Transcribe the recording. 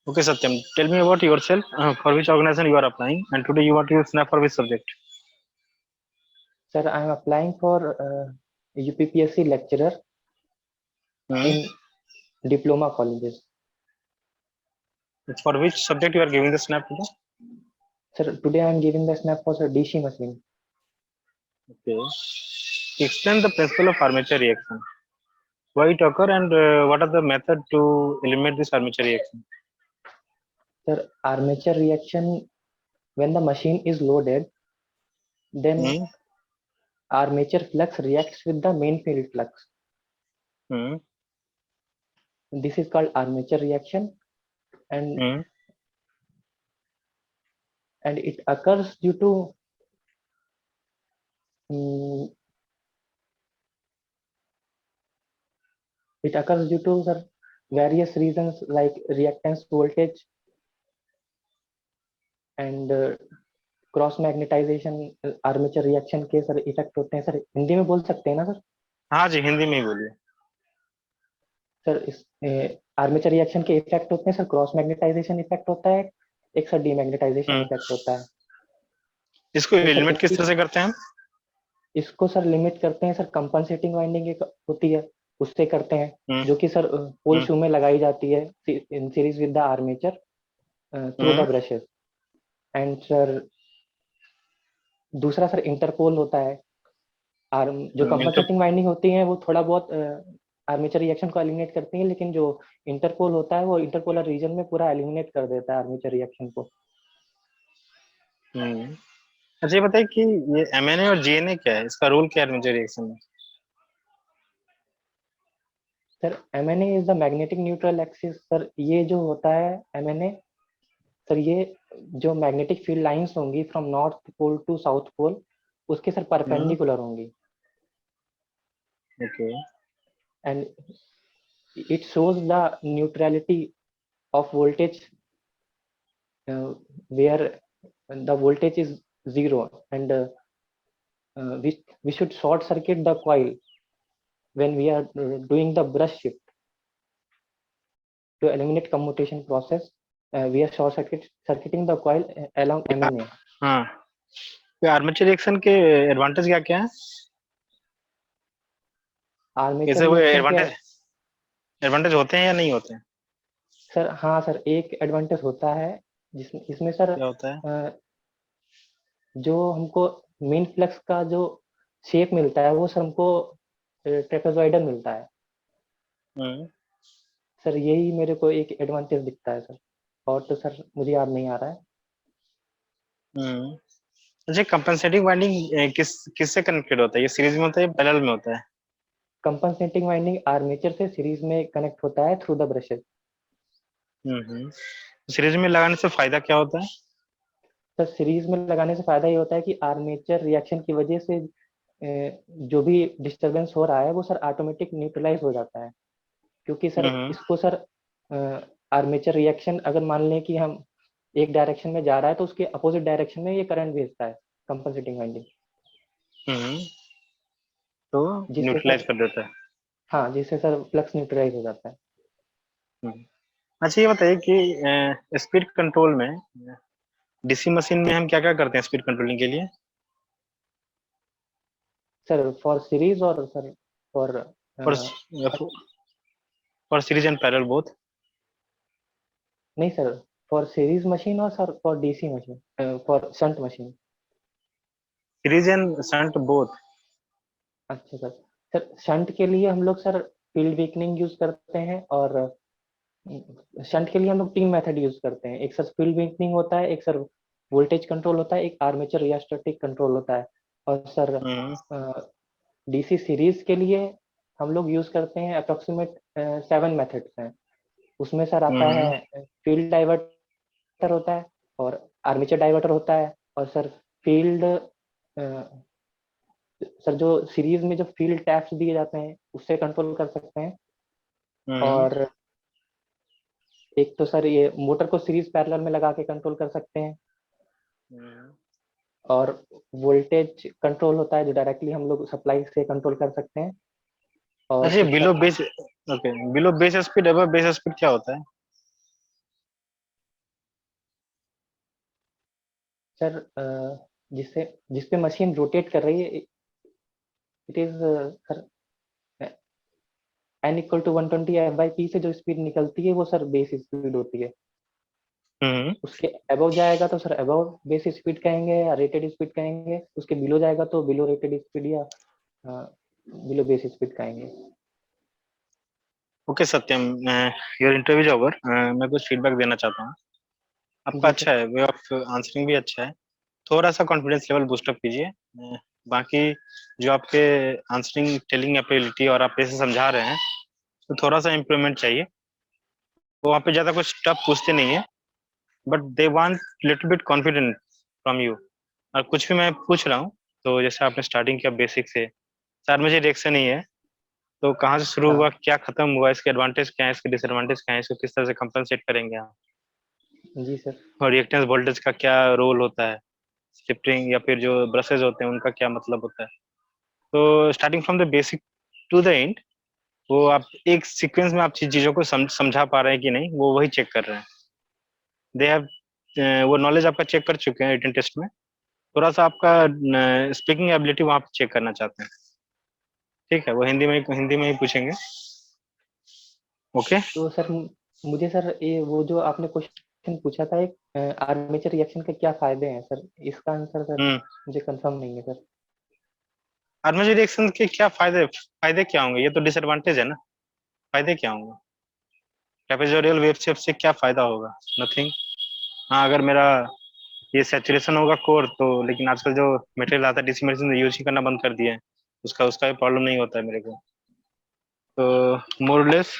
Okay, Satyam, tell me about yourself. For which organization you are applying, and today you want to use Snap for which subject? Sir, I am applying for UPPSC lecturer Hmm. in diploma colleges. For which subject you are giving the Snap today? Sir, today I am giving the snap for the DC machine. Okay. Explain the principle of armature reaction. Why it occur and what are the method to eliminate this armature reaction? Sir, armature reaction, when the machine is loaded, then Hmm. armature flux reacts with the main field flux. Hmm. This is called armature reaction, and Hmm. and it occurs due to mm, sir, various reasons like reactance voltage and cross magnetisation armature reaction के sir effect होते हैं sir Hindi में बोल सकते हैं ना sir हाँ जी, हिंदी में ही बोलिए। सर इस आर्मेचर रिएक्शन के इफेक्ट होते हैं सर क्रॉस मैग्नेटाइजेशन इफेक्ट होता है एक सर डीमैग्नेटाइजेशन हम्म। इफेक्ट होता है इसको तो सर एलिमिनेट किस इसकी तरह से करते हैं हम? इसको सर लिमिट करते हैं सर कंपनसेटिंग वाइंडिंग एक होती है उससे करते हैं हम्म। जो कि सर पोल हम्म। शू में लगाई जाती है in series with the armature through hmm. The brushes and sir दूसरा सर इंटरपोल होता है जो इंटर कंपनसेटिंग वाइंडिंग होती है वो थोड़ा बहुत आर्मेचर रिएक्शन को एलिमिनेट करती है लेकिन जो इंटरपोल होता है वो इंटरपोलर रीजन में पूरा एलिमिनेट कर देता है आर्मेचर रिएक्शन को हम्म। अच्छा, ये बताइए कि ये एमएनए और जीएनए क्या है, इसका रोल क्या है आर्मेचर रिएक्शन में? Sir MNA is the magnetic neutral axis sir ये जो होता है एमएनए सर ये जो मैग्नेटिक फील्ड लाइंस होंगी from north pole to south pole उसके सर हम्म। परपेंडिकुलर होंगी okay. And it shows the neutrality of voltage where the voltage is zero and we should short circuit the coil when we are doing the brush shift to eliminate commutation process we are circuiting the coil along MNA हाँ, तो armature reaction के advantage क्या क्या है? Armature कैसे वो reaction के advantage advantage होते हैं या नहीं होते हैं? सर हाँ सर एक एडवांटेज होता है जिसमें इसमें सर क्या होता है? जो हमको मेन फ्लक्स का जो शेप मिलता है वो सर हमको ट्रेपेजॉइडल मिलता है हम्म। सर यही मेरे को एक एडवांटेज दिखता है सर और तो सर मुझे याद नहीं आ रहा है हम्म। अच्छा, कंपनसेटिंग वाइंडिंग किस किससे कनेक्टेड होता है? ये सीरीज में होता है या पैरेलल में होता है? कंपनसेटिंग वाइंडिंग आर्मेचर से सीरीज में कनेक्ट होता है through the brushes hmm. Series में लगाने से फायदा क्या होता है? सर सीरीज में लगाने से फायदा ये होता है कि आर्मेचर रिएक्शन की वजह से जो भी डिस्टरबेंस हो रहा है वो सर ऑटोमेटिक न्यूट्रलाइज हो जाता है क्योंकि सर हम्म। इसको सर आर्मेचर रिएक्शन अगर मान लें कि हम एक डायरेक्शन में जा रहा है तो उसके अपोजिट डायरेक्शन में ये करंट भेजता है कंपनसेटिंग वाइंडिंग हम्म। तो जिससे न्यूट्रलाइज सर कर देता है। हाँ जिससे सर फ्लक्स न्यूट्रलाइज हो जाता है हम्म। अच्छा, ये बताइए कि स्पीड कंट्रोल में डीसी मशीन में हम क्या क्या करते हैं स्पीड कंट्रोलिंग के लिए? सर फॉर सीरीज और sir for for for series and parallel both? नहीं सर फॉर सीरीज मशीन और sir for DC machine for shunt machine series and shunt both? अच्छा सर सर शंट के लिए हम लोग सर फील्ड वीकनिंग यूज करते हैं और शंट के लिए हम लोग तीन मेथड यूज करते हैं एक सर फील्ड वीकनिंग होता है एक सर वोल्टेज कंट्रोल होता है एक आर्मेचर रियोस्टेटिक कंट्रोल होता है और सर हम्म। डीसी सीरीज के लिए हम लोग यूज करते हैं अप्रोक्सीमेट 7 मेथड्स हैं उसमें सर आता हम्म। है फील्ड डाइवर्टर होता है और आर्मेचर डाइवर्टर होता है और सर फील्ड सर जो सीरीज में जो फील्ड टैप्स दिए जाते हैं उससे कंट्रोल कर सकते हैं हम्म। और एक तो सर ये मोटर को सीरीज पैरेलल में लगा के कंट्रोल कर सकते हैं हम्म। और वोल्टेज कंट्रोल होता है जो डायरेक्टली हम लोग सप्लाई से कंट्रोल कर सकते हैं और अच्छा, एक below sir base, okay, below base speed above base speed क्या होता है? सर जिससे जिस पे मशीन रोटेट कर रही है, it is sir n equal to 120 f/p से जो स्पीड निकलती है वो सर बेस स्पीड होती है। हम्म। उसके अबव जाएगा तो सर अबव बेस स्पीड कहेंगे या रेटेड स्पीड कहेंगे, उसके बिलो जाएगा तो बिलो रेटेड स्पीड या बिलो बेस स्पीड कहेंगे। Okay Satyam, your interview is over. मैं कुछ फीडबैक देना चाहता हूँ। आपका जी अच्छा सर। है, वे ऑफ आंसरिंग भी अच्छा है। थोड़ा सा कॉन्फिडेंस लेवल बूस्ट अप कीजिए। बाकी जो आपके आंसरिंग टेलिंग एबिलिटी और आप कैसे समझा रहे हैं, तो थोड़ा सा इम्प्रूवमेंट चाहिए। वो वहाँ पे ज्यादा कुछ टफ पूछते नहीं है, but they want little bit confident from you. और कुछ भी मैं पूछ रहा हूँ, तो जैसे आपने स्टार्टिंग किया बेसिक से, सर मुझे रिएक्शन नहीं है, तो कहाँ से शुरू हुआ, हाँ क्या खत्म हुआ, इसके एडवांटेज क्या है, इसके डिसएडवांटेज क्या है, इसको किस तरह से कंपनसेट करेंगे आप, जी सर। और रिएक्टेंस वोल्टेज का क्या रोल होता है, शिफ्टिंग या फिर जो ब्रशेज होते हैं उनका क्या मतलब होता है। तो starting from the basic to the end, वो आप एक सीक्वेंस में आप चीजों को समझा पा रहे हैं कि नहीं, वो वही चेक कर रहे हैं। दे हैव वो नॉलेज आपका चेक कर चुके हैं रिटन टेस्ट में। थोड़ा सा आपका स्पीकिंग एबिलिटी वहां पे चेक करना चाहते हैं। ठीक है, वो हिंदी में ही पूछेंगे। ओके। तो सर मुझे सर ये वो जो आपने क्वेश्चन पूछा था, एक आर्मेचर रिएक्शन के क्या फायदे हैं सर, इसका आंसर सर हम्म। मुझे कंफर्म नहीं है सर। आर्मेचर रिएक्शन के क्या फायदे, फायदे क्या होंगे, ये तो डिसएडवांटेज है ना। फायदे क्या होंगे, ट्रेपेजोइडल वेव शेप से क्या फायदा होगा, नथिंग। हाँ, अगर मेरा ये सैचुरेशन होगा कोर तो, लेकिन आजकल जो मटेरियल आता है डीसी मशीन यूज ही करना बंद कर दिया है, उसका उसका भी प्रॉब्लम नहीं होता है मेरे को। तो मोरलेस